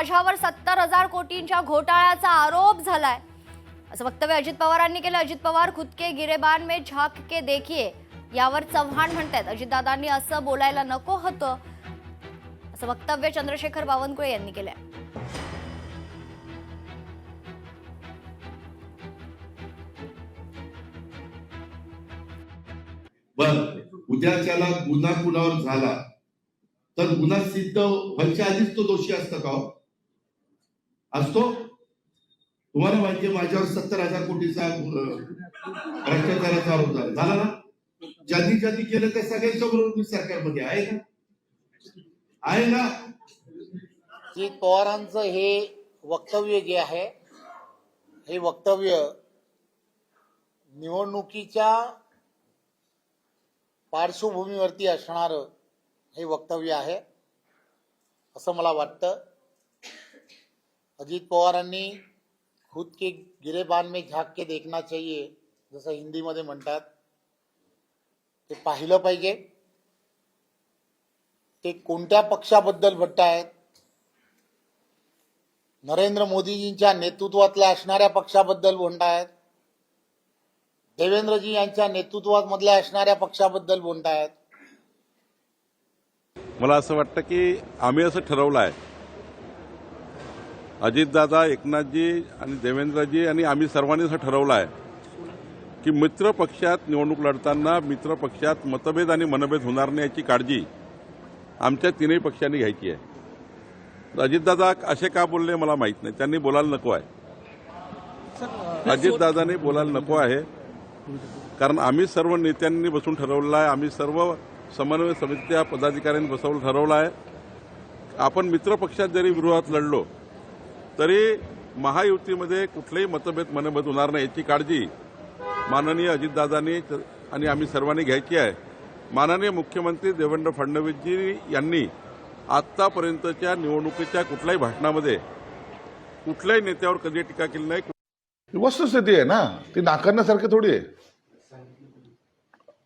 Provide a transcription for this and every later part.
माझ्यावर 70,000 कोटींच्या घोटाळ्याचा आरोप झालाय असं वक्तव्य अजित पवारांनी केलं। अजित पवार खुद के गिरेबान में झांक के देखिए यावर चव्हाण म्हणतात अजितदादांनी असं बोलायला नको होतं असं वक्तव्य चंद्रशेखर बावनकुळे यांनी केलंय। बर उद्याच्याला गुन्हा कुणावर झाला तर गुन्हा सिद्ध व्हायच्या आधीच तो दोषी असतो का हो? असतो? तुम्हाला माहितीये माझ्यावर 70,000 कोटीचा भ्रष्टाचाराचा आरोप झाला ना? ज्यांनी ज्यांनी केलं त्या सगळ्यांच्या बरोबर मी सरकारमध्ये आहे का? आहे ना? अजित पवारांचं हे वक्तव्य जे आहे हे वक्तव्य निवडणुकीच्या पार्श्वभूमीवरती असणारं हे वक्तव्य आहे असं मला वाटतं। अजित पवारांनी खुद के गिरेबान में झांक के देखना चाहिए जसं हिंदीमध्ये म्हणतात ते पाहिलं पाहिजे। ते कोणत्या पक्षाबद्दल म्हणतायत? नरेंद्र मोदीजींच्या नेतृत्वातल्या असणाऱ्या पक्षाबद्दल म्हणतायत, देवेंद्रजी यांच्या नेतृत्वामधल्या असणाऱ्या पक्षाबद्दल बोलतायत। मला असं वाटतं की आम्ही असं ठरवलं आहे, अजितदादा, एकनाथजी आणि देवेंद्रजी आणि आम्ही सर्वांनी असं ठरवलं आहे की मित्र पक्षात निवडणूक लढताना मित्र पक्षात मतभेद आणि मनभेद होणार नाही याची काळजी आमच्या तीनही पक्षांनी घ्यायची आहे। अजितदादा असे का बोलले मला माहीत नाही, त्यांनी बोलायला नको आहे। अजितदादांनी बोलायला नको आहे कारण आम्ही सर्व नेत्यांनी बसून ठरवलं आहे, आम्ही सर्व समन्वय समितीच्या पदाधिकाऱ्यांनी बसवून ठरवलं आहे। आपण मित्र पक्षात जरी विरोधात लढलो तरी महायुतीमध्ये कुठलेही मतभेद मनभेद होणार नाही याची काळजी माननीय अजितदादांनी आणि आम्ही सर्वांनी घ्यायची आहे। माननीय मुख्यमंत्री देवेंद्र फडणवीसजी यांनी आतापर्यंतच्या निवडणुकीच्या कुठल्याही भाषणामध्ये कुठल्याही नेत्यावर कधी टीका केली नाही। वस्तुस्थिती आहे ना, ती नाकारण्यासारखी थोडी आहे।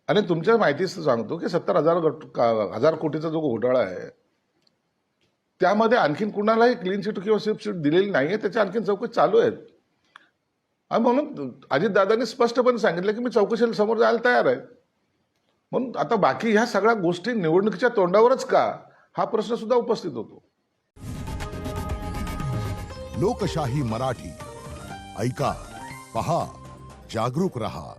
आणि तुमच्या माहितीच सांगतो की 70,000 कोटीचा जो घोटाळा आहे त्यामध्ये आणखीन कुणालाही क्लीन शीट किंवा स्लिप शीट दिलेली नाहीये, त्याच्या आणखीन चौकशी चालू आहेत। आणि म्हणून अजितदादांनी स्पष्टपणे सांगितलं की मी चौकशीला समोर जायला तयार आहे। म्हणून आता बाकी ह्या सगळ्या गोष्टी निवडणुकीच्या तोंडावरच का हा प्रश्न सुद्धा उपस्थित होतो। लोकशाही मराठी ऐका, पहा, जागरूक रहा।